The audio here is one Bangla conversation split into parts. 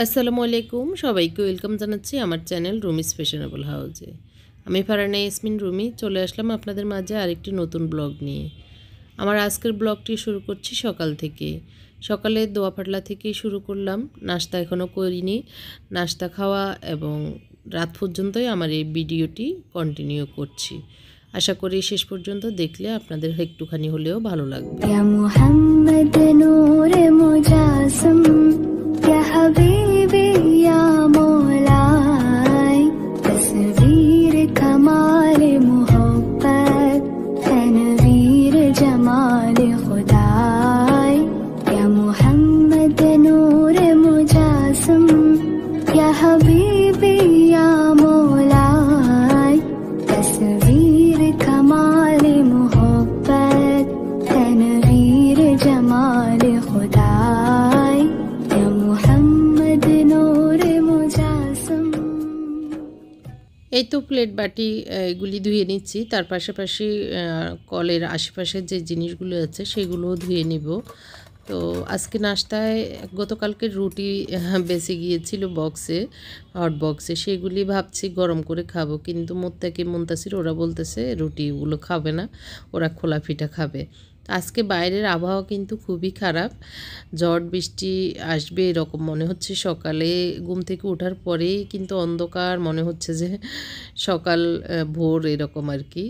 আসসালামু আলাইকুম, সবাইকে ওয়েলকাম জানাচ্ছি আমার চ্যানেল রুমিস ফ্যাশনেবল হাউসে। আমি ফারহানা ইয়াসমিন রুমি চলে আসলাম আপনাদের মাঝে আরেকটি নতুন ব্লগ নিয়ে। আমার আজকের ব্লগটি শুরু করছি সকাল থেকে। সকালে দোয়া পাটলা থেকেই শুরু করলাম, নাস্তা এখনও করিনি। নাস্তা খাওয়া এবং রাত পর্যন্তই আমার এই ভিডিওটি কন্টিনিউ করছি। আশা করি শেষ পর্যন্ত দেখলে আপনাদের একটুখানি হলেও ভালো লাগবে। ইয়া মুহাম্মদ নূরে মুজাসম ইয়া হাবিবি ইয়া মওলাই তসবীর কামাল মুহাব্বত তনবীর জামাল খুদাই ইয়া মুহাম্মদ নূরে মুজাসম ইয়া হাবিবি ইয়া মওলাই তসবীর কামাল মুহাব্বত তনবীর জামাল খুদাই ইয়া মুহাম্মদ নূরে মুজাসম। এই তো প্লেট বাটি এগুলি ধুয়ে নিচ্ছি, তার পাশাপাশি কলের আশেপাশের যে জিনিসগুলো আছে সেগুলোও ধুয়ে নিব। তো আজকে নাস্তায় গতকালকে রুটি বেঁচে গিয়েছিল বক্সে, হট বক্সে, সেগুলি ভাবছি গরম করে খাবো, কিন্তু মোত্তাকি মুনতাসির ওরা বলতেছে রুটিগুলো খাবে না, ওরা খোলা পিঠা খাবে। আজকে বাইরের আবহাওয়া কিন্তু খুবই খারাপ, ঝড় বৃষ্টি আসবে এরকম মনে হচ্ছে। সকালে ঘুম থেকে ওঠার পরেই কিন্তু অন্ধকার, মনে হচ্ছে যে সকাল ভোর এরকম আর কি,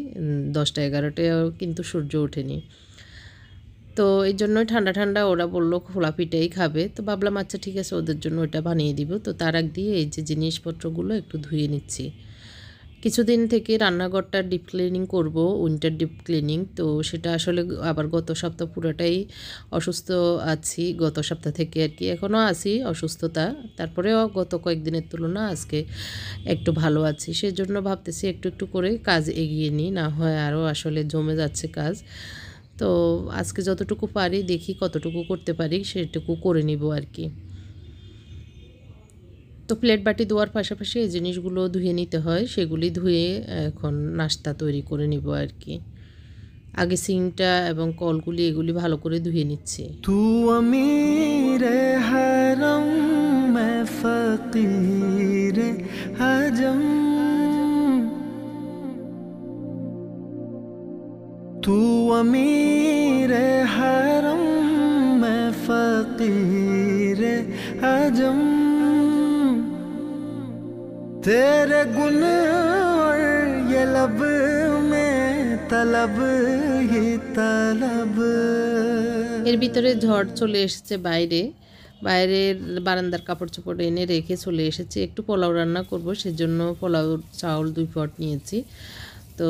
10টা-11টায় কিন্তু সূর্য ওঠেনি। তো এই জন্যই ঠান্ডা ঠান্ডা ওরা বললো খোলা পিঠাই খাবে, তো ভাবলাম আচ্ছা ঠিক আছে ওদের জন্য ওটা বানিয়ে দিব। তো তার আগ দিয়ে এই যে জিনিসপত্রগুলো একটু ধুয়ে নিচ্ছি। কিছুদিন থেকে রান্নাঘরটা ডিপ ক্লিনিং করব, উইন্টার ডিপ ক্লিনিং। তো সেটা আসলে আবার গত সপ্তাহ পুরোটাই অসুস্থ আছি, গত সপ্তাহ থেকে আর কি, এখনও আছি অসুস্থতা, তারপরেও গত কয়েকদিনের তুলনা আজকে একটু ভালো আছি। সেজন্য ভাবতেছি একটু একটু করে কাজ এগিয়ে নিই, না হয় আরও আসলে জমে যাচ্ছে কাজ। তো আজকে যতটুকু পারি দেখি কতটুকু করতে পারি, সেটুকু করে নিব আর কি। তো প্লেট বাটি ধোয়ার পাশাপাশি এই জিনিসগুলো ধুয়ে নিতে হয়, সেগুলি ধুয়ে এখন নাস্তা তৈরি করে নিব আর কি। আগে সিংটা এবং কলগুলি এগুলি ভালো করে ধুয়ে নিচ্ছি। তু আমিরে হারম মে ফকিরে হাজম, তু আমিরে হারম মে ফকিরে হাজম, तेरे गुन और ये लब में तलब ही तलब। এর ভিতরে ঝড় চলে এসেছে বাইরের বারান্দার কাপড় চোপড় এনে রেখে চলে এসেছি। একটু পোলাও রান্না করব, সেজন্য পোলাও চাউল 2 পট নিয়েছি। তো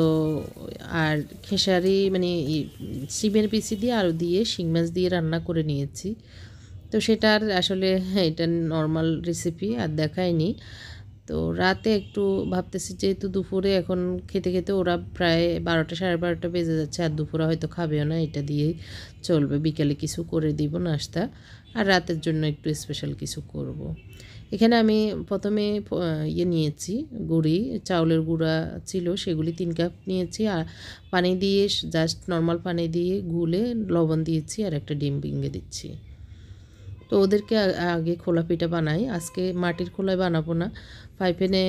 আর খেসারি মানে সিমের বিচি দিয়ে আলু দিয়ে শিং মাছ দিয়ে রান্না করে নিয়েছি। তো সেটার আসলে এটা নর্মাল রেসিপি আর দেখায়নি। তো রাতে একটু ভাবতেছি, যেহেতু দুপুরে এখন খেতে খেতে ওরা প্রায় 12টা 12:30 বেজে যাচ্ছে, আর দুপুরে হয়তো খাবেও না, এটা দিয়েই চলবে। বিকেলে কিছু করে দিব নাস্তা, আর রাতের জন্য একটু স্পেশাল কিছু করব। এখানে আমি প্রথমে নিয়েছি গুঁড়ি চাউলের গুঁড়া ছিল, সেগুলি 3 কাপ নিয়েছি, আর পানি দিয়ে জাস্ট নর্মাল পানি দিয়ে গুলে লবণ দিয়েছি, আর একটা ডিম ভেঙে দিচ্ছি। তো ওদেরকে আগে খোলা পিঠা বানাই, আজকে মাটির খোলায় বানাবো না, ফ্রাই প্যানে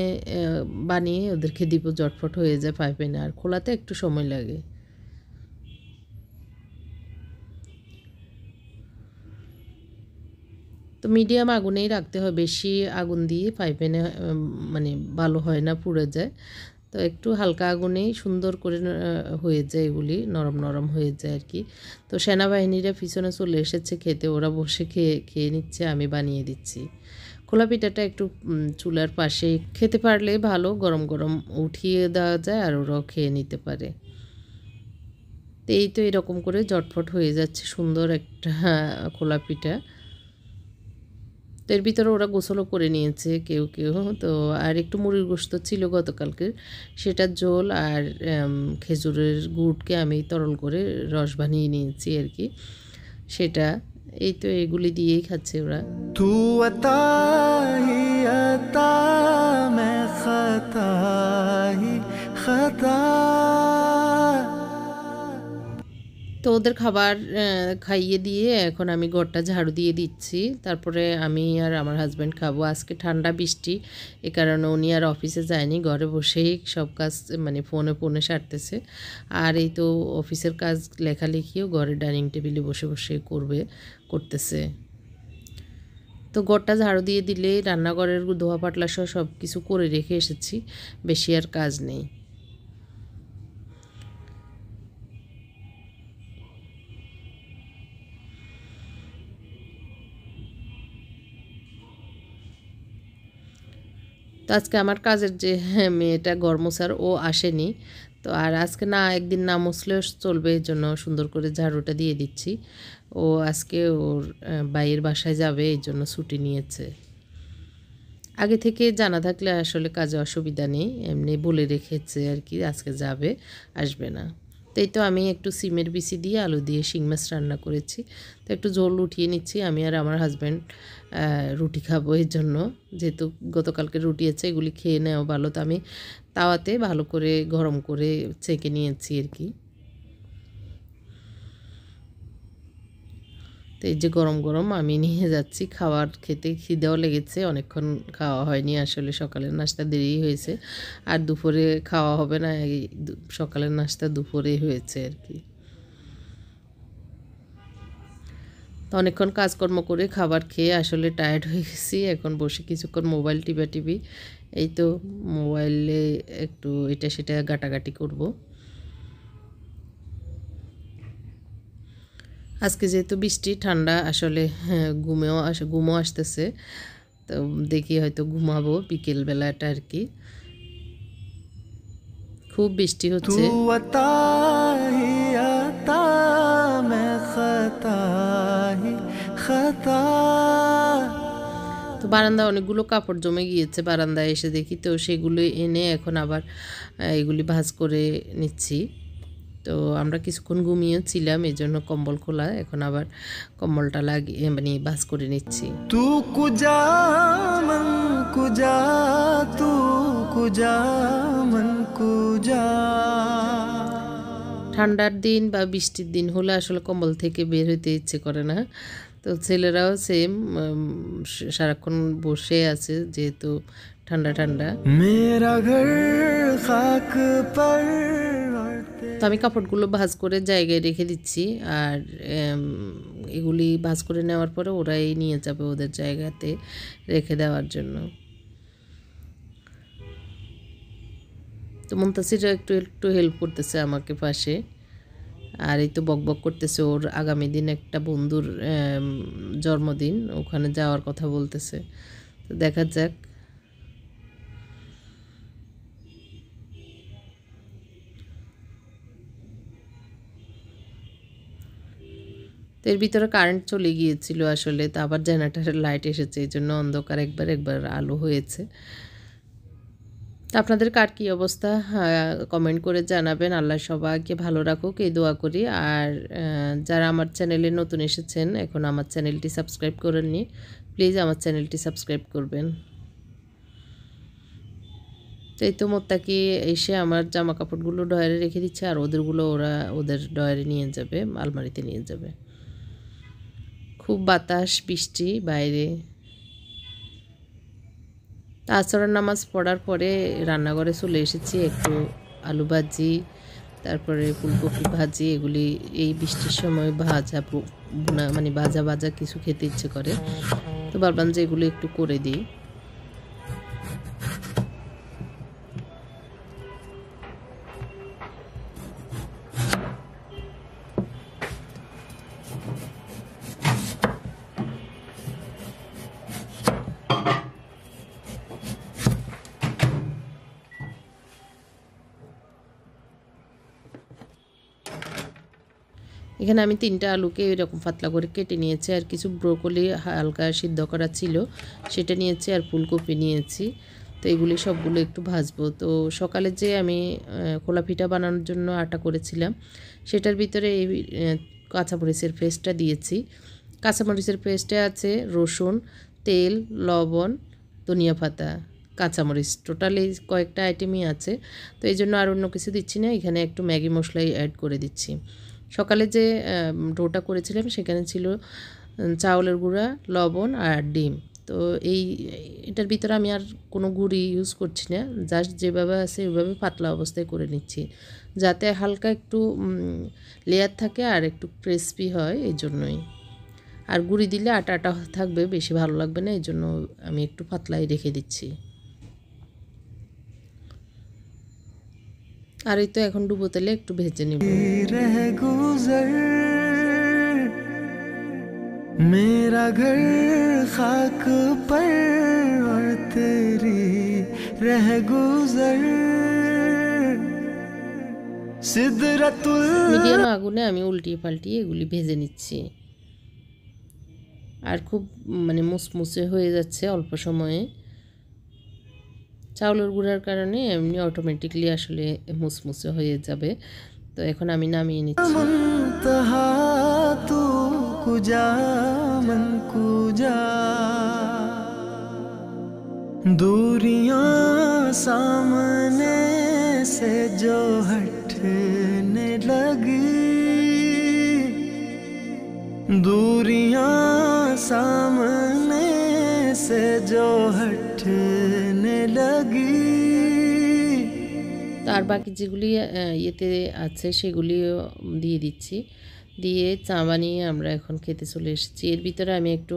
বানিয়ে ওদেরকে দিব, জটফট হয়ে যায় ফ্রাই প্যানে, আর খোলাতে একটু সময় লাগে। তো মিডিয়াম আগুনেই রাখতে হয়, বেশি আগুন দিয়ে ফ্রাই প্যানে মানে ভালো হয় না, পুড়ে যায়। তো একটু হালকা আগুনেই সুন্দর করে হয়ে যায়, এগুলি নরম নরম হয়ে যায় আর কি। তো সেনাবাহিনীরা পিছনে চলে এসেছে খেতে, ওরা বসে খেয়ে নিচ্ছে, আমি বানিয়ে দিচ্ছি। খোলা পিঠাটা একটু চুলার পাশে খেতে পারলে ভালো, গরম গরম উঠিয়ে দেওয়া যায় আর ওরাও খেয়ে নিতে পারে। তো এই তো এরকম করে জটফট হয়ে যাচ্ছে সুন্দর একটা খোলা পিঠা। তো এর ভিতরে ওরা গোসলও করে নিয়েছে কেউ কেউ। তো আর একটু মুড়ির গোশত ছিল গতকালকের, সেটার ঝোল আর খেজুরের গুড়কে আমি তরল করে রস বানিয়ে নিয়েছি আর কি, সেটা। এই তো এগুলি দিয়েই খাচ্ছে ওরা। तू अता ही अता मैं खता ही खता। তো তো ওদের খাবার খাইয়ে দিয়ে এখন আমি ঘরটা ঝাড়ু দিয়ে দিচ্ছি। তারপরে আমি আর আমার হাজব্যান্ড খাবো। আজকে ঠান্ডা বৃষ্টি, এ কারণে উনি আর অফিসে যায়নি, ঘরে বসেই সব কাজ মানে ফোনে সারতেছে। আর এই তো অফিসের কাজ লেখালেখিও ঘরে ডাইনিং টেবিলে বসে বসে করতেছে। তো ঘরটা ঝাড়ু দিয়ে দিলে রান্নাঘরের ধোয়া পাটলা সহ সব কিছু করে রেখে এসেছি, বেশি আর কাজ নেই। তো আজকে আমার কাজের যে মেয়েটা ঘর মোছার, ও আসেনি। তো আর আজকে না, একদিন না মুছলেও চলবে, এই জন্য সুন্দর করে ঝাড়ুটা দিয়ে দিচ্ছি। ও আজকে ওর ভাইয়ের বাসায় যাবে, এই জন্য ছুটি নিয়েছে। আগে থেকে জানা থাকলে আসলে কাজে অসুবিধা নেই, এমনি বলে রেখেছে আর কি আজকে যাবে, আসবে না। তো এই তো আমি একটু সিমের বিচি দিয়ে আলু দিয়ে শিং মাছ রান্না করেছি। তো একটু ঝোল উঠিয়ে নিচ্ছি। আমি আর আমার হাজব্যান্ড রুটি খাবো, এর জন্য, যেহেতু গতকালকে রুটি আছে, এগুলি খেয়ে নেওয়া ভালো। তো আমি তাওয়াতে ভালো করে গরম করে ছেঁকে নিয়েছি আর কি। তো এই যে গরম গরম আমি নিয়ে যাচ্ছি, খাবার খেতে খিদেও লেগেছে, অনেকক্ষণ খাওয়া হয়নি আসলে, সকালের নাস্তা দেরি হয়েছে, আর দুপুরে খাওয়া হবে না, এই সকালের নাস্তা দুপুরে হয়েছে আর কি। তো অনেকক্ষণ কাজকর্ম করে খাবার খেয়ে আসলে টায়ার্ড হয়ে গেছি, এখন বসে কিছুক্ষণ মোবাইল টিপি। এই তো মোবাইলে একটু এটা সেটা ঘাটাঘাটি করব। আজকে যেহেতু বৃষ্টি, ঠান্ডা, আসলে ঘুমও আসতেছে। তো দেখি হয়তো ঘুমাবো বিকেলবেলাটা আর কি। খুব বৃষ্টি হচ্ছে। তো বারান্দায় অনেকগুলো কাপড় জমে গিয়েছে, বারান্দায় এসে দেখি, তো সেগুলো এনে এখন আবার এগুলি ভাঁজ করে নিচ্ছি। তো আমরা কিছুক্ষণ ঘুমিয়েছিলাম, এই জন্য কম্বল খোলা, এখন আবার কম্বলটা লাগিয়ে মানে ভাঁজ করে নিচ্ছি। তু কুজা মন কুজা, তু কুজা মন কুজা। ঠান্ডার দিন বা বৃষ্টির দিন হলে আসলে কম্বল থেকে বের হইতে ইচ্ছে করে না। তো ছেলেরাও সেম, সারাক্ষণ বসে আছে যেহেতু ঠান্ডা ঠান্ডা। মেরা ঘর খাক পর। তো আমি কাপড়গুলো ভাঁজ করে জায়গায় রেখে দিচ্ছি, আর এগুলি ভাঁজ করে নেওয়ার পরে ওরাই নিয়ে যাবে ওদের জায়গাতে রেখে দেওয়ার জন্য। তো মুনতাসিরও একটু হেল্প করতেছে আমাকে পাশে। আর এই তো বকবক করতেছে, ওর আগামী দিন একটা বন্ধুর জন্মদিন, ওখানে যাওয়ার কথা বলতেছে। তো দেখা যাক। তো এর ভিতরে কারেন্ট চলে গিয়েছিল আসলে, তো আবার জেনারেটরের লাইট এসেছে, এই জন্য অন্ধকার একবার আলো হয়েছে। তো আপনাদের কার কী অবস্থা কমেন্ট করে জানাবেন। আল্লাহ সবাইকে ভালো রাখুক, এই দোয়া করি। আর যারা আমার চ্যানেলে নতুন এসেছেন, এখন আমার চ্যানেলটি সাবস্ক্রাইব করেননি, প্লিজ আমার চ্যানেলটি সাবস্ক্রাইব করবেন। তো এই তো মোত্তাকি এসে আমার জামা কাপড়গুলো ডয়ারে রেখে দিচ্ছে, আর ওদেরগুলো ওরা ওদের ডয়ারে নিয়ে যাবে, আলমারিতে নিয়ে যাবে। খুব বাতাস, বৃষ্টি বাইরে। আসরের নামাজ পড়ার পরে রান্নাঘরে চলে এসেছি, একটু আলু ভাজি, তারপরে ফুলকপি ভাজি, এগুলি এই বৃষ্টির সময় ভাজা মানে ভাজা কিছু খেতে ইচ্ছে করে, তো ভাবলাম যে এগুলো একটু করে দিই। এখানে আমি 3টা আলুকে এরকম পাতলা করে কেটে নিয়েছি, আর কিছু ব্রোকলি হালকা সিদ্ধ করা ছিল সেটা নিয়েছি, আর ফুলকপি নিয়েছি। তো এগুলি সবগুলো একটু ভাজবো। তো সকালে যে আমি খোলা পিঠা বানানোর জন্য আটা করেছিলাম, সেটার ভিতরে এই কাঁচামরিচের পেস্টটা দিয়েছি। কাঁচামরিচের পেস্টে আছে রসুন, তেল, লবণ, ধনিয়া পাতা, কাঁচামরিচ, টোটালি কয়েকটা আইটেমই আছে। তো এই জন্য আর অন্য কিছু দিচ্ছি না, এখানে একটু ম্যাগি মশলাই অ্যাড করে দিচ্ছি। সকালে যে ডোটা করেছিলাম সেখানে ছিল চাউলের গুঁড়া, লবণ আর ডিম। তো এটার ভিতরে আমি আর কোনো গুঁড়ি ইউজ করছি না, জাস্ট যেভাবে আছে ওইভাবে পাতলা অবস্থায় করে নিচ্ছি, যাতে হালকা একটু লেয়ার থাকে আর একটু ক্রিস্পি হয়, এই জন্যই। আর গুঁড়ি দিলে আটা আটা থাকবে, বেশি ভালো লাগবে না, এই জন্য আমি একটু পাতলাই রেখে দিচ্ছি। আর এই তো এখন ডুবো তেলে একটু ভেজে নেব। मेरा घर खाक पर और तेरी रह गुजर सिदरतुल মিডিয়াম আগুনে আমি উল্টিয়ে পাল্টিয়ে এগুলি ভেজে নিচ্ছি। আর খুব মানে মুসমুসে হয়ে যাচ্ছে অল্প সময়ে। চাউলের গুঁড়ার কারণে এমনি অটোমেটিকলি আসলে মুসমুসে হয়ে যাবে। তো এখন আমি নামিয়ে নিচ্ছি। तू कुजा मन कुजा दूरियां सामने से जो हटने लगी, दूरियां सामने से जो हटने लगी। তার বাকি যেগুলি ইয়েতে আছে সেগুলিও দিয়ে দিচ্ছি, দিয়ে চা বানিয়ে আমরা এখন খেতে চলে এসেছি। এর ভিতরে আমি একটু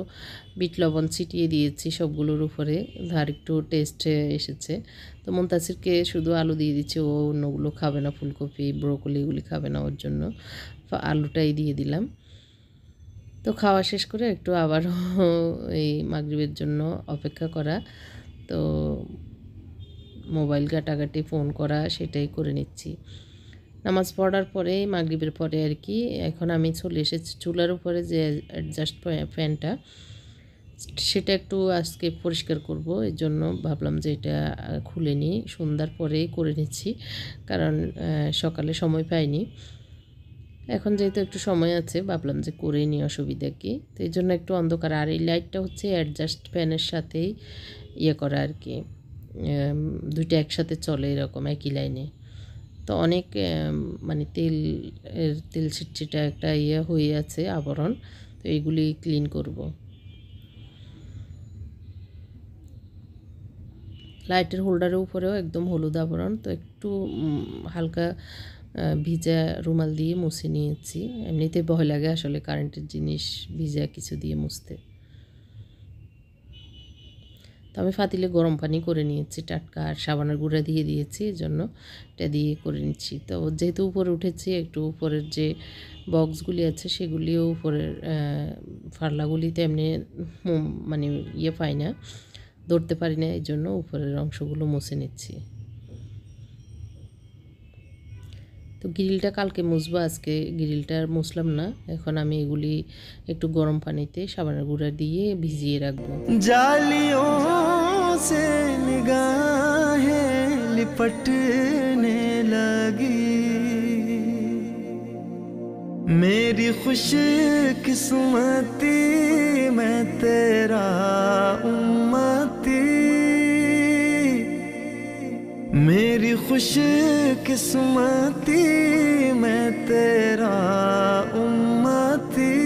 বিট লবণ ছিটিয়ে দিয়েছি সবগুলোর উপরে, আর একটু টেস্ট এসেছে। তো মুনতাসিরকে শুধু আলু দিয়ে দিচ্ছি, ও অন্যগুলো খাবে না, ফুলকপি ব্রোকলি এগুলি খাবে না, ওর জন্য আলুটাই দিয়ে দিলাম। তো খাওয়া শেষ করে একটু আবার এই মাগরিবের জন্য অপেক্ষা করা, তো মোবাইল ঘাটাঘাটি ফোন করা সেটাই করে নিচ্ছি। নামাজ পড়ার পরে মাগরিবের পরে আর কি এখন আমি চলে এসেছি চুলার উপরে, যে অ্যাডজাস্ট ফ্যানটা সেটা একটু আজকে পরিষ্কার করব, এর জন্য ভাবলাম যে এটা খুলে নিই, সন্ধ্যার পরেই করে নিচ্ছি, কারণ সকালে সময় পাইনি। এখন যেহেতু একটু সময় আছে ভাবলাম যে করে নিই, অসুবিধা কি। তো এই জন্য একটু অন্ধকার। আর এই লাইটটা হচ্ছে অ্যাডজাস্ট ফ্যানের সাথেই ইয়ে করা আর কি, দুইটা একসাথে চলে এরকম একই লাইনে। তো অনেক মানে তেল ছিটছিটা একটা ইয়ে হয়ে আছে আবরণ, তো এইগুলি ক্লিন করব। লাইটের হোল্ডারের উপরেও একদম হলুদ আবরণ, তো একটু হালকা ভিজা রুমাল দিয়ে মুছে নিয়েছি। এমনিতে ভয় লাগে আসলে কারেন্টের জিনিস ভিজা কিছু দিয়ে মুছতে। তো আমি ফাতিলে গরম পানি করে নিয়েছি টাটকা, আর সাবানের গুঁড়া দিয়ে দিয়েছি, এই জন্য এটা দিয়ে করে নিচ্ছি। তো যেহেতু উপরে উঠেছি, একটু উপরের যে বক্সগুলি আছে সেগুলিও উপরের ফার্লাগুলিতে এমনি মানে ইয়ে পাই না, ধরতে পারি না, এই জন্য উপরের অংশগুলো মুছে নিচ্ছি। তো গ্রিলটা কালকে মুছবো, আজকে গ্রিলটা আর মুছলাম না। এখন আমি এগুলি একটু গরম পানিতে সাবানের গুঁড়া দিয়ে ভিজিয়ে রাখবো। जालियों से निगाहें लिपटने लगी, मेरी खुश किस्मती मैं तेरा उम्मती, मेरी खुश किस्मती मैं तेरा उम्मती।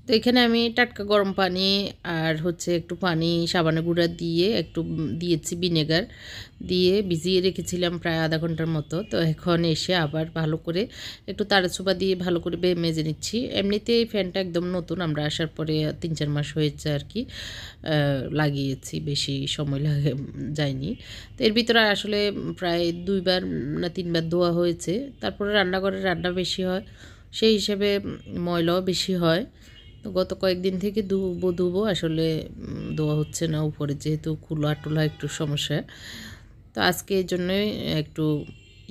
তো এখানে আমি টাটকা গরম পানি আর হচ্ছে একটু পানি সাবানের গুঁড়া দিয়ে একটু দিয়েছি ভিনেগার দিয়ে ভিজিয়ে রেখেছিলাম প্রায় আধা ঘন্টার মতো। তো এখন এসে আবার ভালো করে একটু তাড়াচুপা দিয়ে ভালো করে মেজে নিচ্ছি। এমনিতে এই ফ্যানটা একদম নতুন, আমরা আসার পরে 3-4 মাস হয়েছে আর কি লাগিয়েছি, বেশি সময় যায়নি। তো এর ভিতরে আসলে প্রায় 2বার না 3বার ধোয়া হয়েছে। তারপরে রান্নাঘরে রান্না বেশি হয়, সেই হিসেবে ময়লাও বেশি হয়। তো গত কয়েকদিন থেকে ধুবো আসলে ধোয়া হচ্ছে না উপরে, যেহেতু খোলা টোলা একটু সমস্যা। তো আজকে এই জন্যই একটু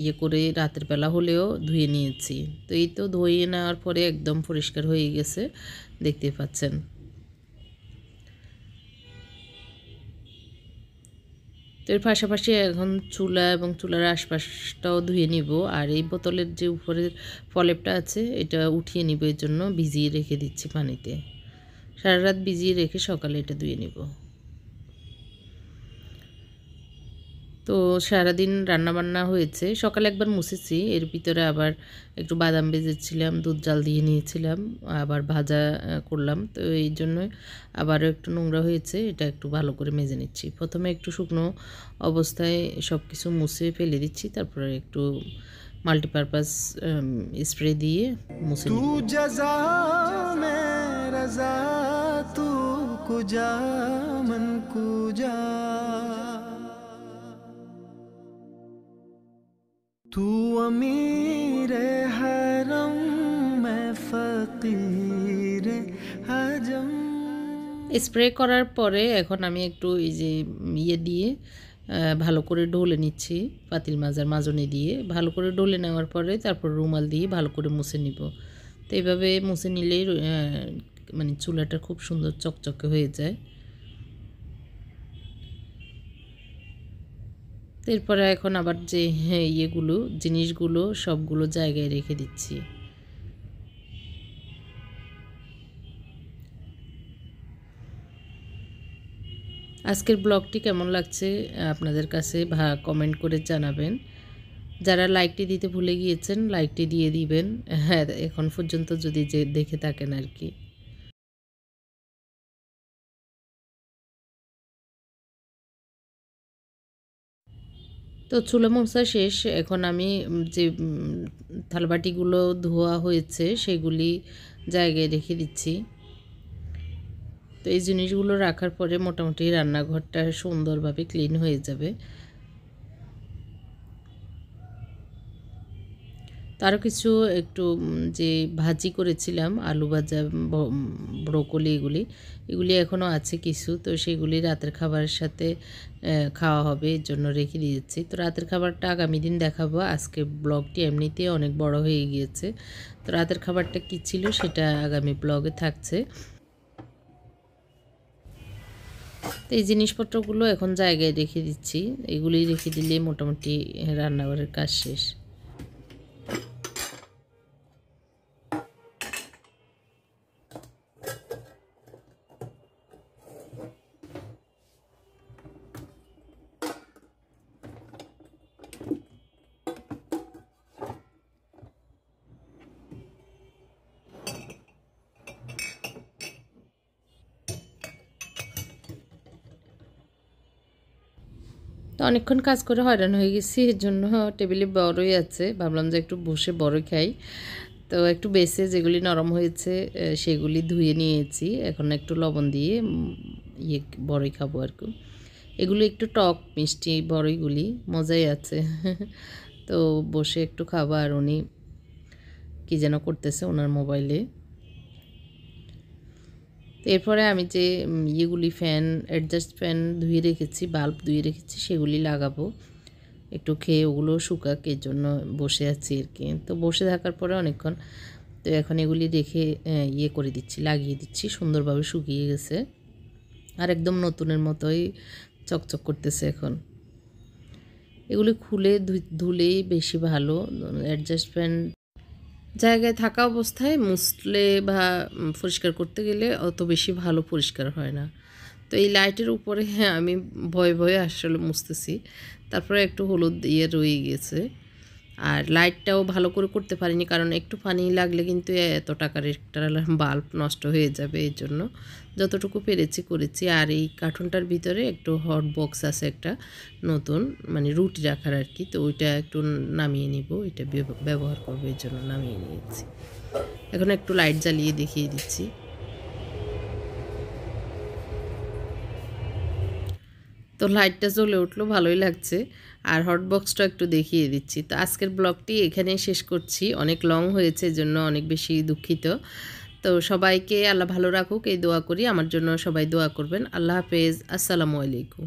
ইয়ে করে রাতের বেলা হলেও ধুয়ে নিয়েছি। তো এই তো ধুয়ে নেওয়ার পরে একদম পরিষ্কার হয়ে গেছে, দেখতে পাচ্ছেন। তো এর পাশাপাশি এখন চুলা এবং চুলার আশপাশটাও ধুয়ে নিব। আর এই বোতলের যে উপরের ফলেপটা আছে এটা উঠিয়ে নিব, এর জন্য ভিজিয়ে রেখে দিচ্ছি পানিতে। সারা রাত ভিজিয়ে রেখে সকালে এটা ধুয়ে নিব। তো সারাদিন রান্নাবান্না হয়েছে। সকালে একবার মুছেছি, এর ভিতরে আবার একটু বাদাম ভেজেছিলাম, দুধ জাল দিয়ে নিয়েছিলাম, আবার ভাজা করলাম। তো এই জন্যই আবারও একটু নোংরা হয়েছে, এটা একটু ভালো করে মেজে নিচ্ছি। প্রথমে একটু শুকনো অবস্থায় সব কিছু মুছে ফেলে দিচ্ছি, তারপরে একটু মাল্টিপারপাস স্প্রে দিয়ে মুছে तू নিব। जजा मैं रजा तू कुजा मन कुजा तू अमीर हरम मैं फकीर हजम। স্প্রে করার পরে এখন আমি একটু এই যে ইয়ে দিয়ে ভালো করে ডলে নিচ্ছি, পাতিল মাজার মাজনি দিয়ে ভালো করে ডলে নেওয়ার পরে তারপর রুমাল দিয়ে ভালো করে মুছে নিব। তো এইভাবে মুছে নিলেই মানে চুলাটা খুব সুন্দর চকচকে হয়ে যায়। এরপরে এখন আবার যে ইয়েগুলো জিনিসগুলো সবগুলো জায়গায় রেখে দিচ্ছি। আজকের ব্লগটি কেমন লাগছে আপনাদের কাছে কমেন্ট করে জানাবেন। যারা লাইকটি দিতে ভুলে গিয়েছেন লাইকটি দিয়ে দিবেন, হ্যাঁ এখন পর্যন্ত যদি যে দেখে থাকেন আর কি। তো চুলা মোছা শেষ। এখন আমি যে থালবাটিগুলো ধোয়া হয়েছে সেগুলি জায়গায় রেখে দিচ্ছি। তো এই জিনিসগুলো রাখার পরে মোটামুটি রান্নাঘরটা সুন্দরভাবে ক্লিন হয়ে যাবে। তারও কিছু একটু যে ভাজি করেছিলাম আলু ভাজা, ব্রোকলি, এগুলি এখনও আছে কিছু, তো সেগুলি রাতের খাবারের সাথে খাওয়া হবে, এর জন্য রেখে দিয়েছি। তো রাতের খাবারটা আগামী দিন দেখাবো। আজকে ব্লগটি এমনিতেই অনেক বড় হয়ে গিয়েছে, তো রাতের খাবারটা কী ছিল সেটা আগামী ব্লগে থাকছে। তো এই জিনিসপত্রগুলো এখন জায়গায় রেখে দিচ্ছি, এগুলি রেখে দিলে মোটামুটি রান্নাঘরের কাজ শেষ। তো অনেকক্ষণ কাজ করে হয়রান হয়ে গেছি, এর জন্য টেবিলে বড়ই আছে, ভাবলাম যে একটু বসে বড় খাই। তো একটু বেছে যেগুলি নরম হয়েছে সেগুলি ধুয়ে নিয়েছি, এখন একটু লবণ দিয়ে ইয়ে বড়ই খাবো আর কি। এগুলি একটু টক মিষ্টি বড়ইগুলি, মজাই আছে। তো বসে একটু খাবো। আর উনি কী যেন করতেছে ওনার মোবাইলে। এরপরে আমি যে ইয়েগুলি ফ্যান, অ্যাডজাস্ট ফ্যান ধুয়ে রেখেছি, বাল্ব ধুয়ে রেখেছি, সেগুলি লাগাবো। একটু খেয়ে ওগুলো শুকাক, এর জন্য বসে আছি আর কি। তো বসে থাকার পরে অনেকক্ষণ, তো এখন এগুলি রেখে ইয়ে করে দিচ্ছি, লাগিয়ে দিচ্ছি, সুন্দরভাবে শুকিয়ে গেছে আর একদম নতুনের মতোই চকচক করতেছে এখন। এগুলি খুলে ধুলেই বেশি ভালো। অ্যাডজাস্ট ফ্যান জায়গায় থাকা অবস্থায় মুছলে বা পরিষ্কার করতে গেলে অত বেশি ভালো পরিষ্কার হয় না। তো এই লাইটের উপরে আমি ভয়ে ভয়ে আসলে মুছতেছি, তারপরে একটু হলুদ দিয়ে রয়ে গেছে। আর লাইটটাও ভালো করে করতে পারিনি, কারণ একটু পানি লাগলে কিন্তু এত টাকার একটা বাল্ব নষ্ট হয়ে যাবে, এই জন্য যতটুকু পেরেছি করেছি। আর এই কার্টুনটার ভিতরে একটু হট বক্স আছে একটা নতুন, মানে রুটি রাখার আর কি, তো ওইটা একটু নামিয়ে নিব, এটা ব্যবহার করবো, এর জন্য নামিয়ে নিয়েছি। এখন একটু লাইট জ্বালিয়ে দেখিয়ে দিচ্ছি। তো লাইটটা জ্বলে উঠলো, ভালোই লাগছে। আর হটবক্সটা একটু দেখিয়ে দিচ্ছি। তো আজকের ব্লগটি এখানেই শেষ করছি, অনেক লং হয়েছে, এজন্য অনেক বেশি দুঃখিত। তো সবাইকে আল্লাহ ভালো রাখুক এই দোয়া করি, আমার জন্য সবাই দোয়া করবেন। আল্লাহ হাফেজ, আসসালামু আলাইকুম।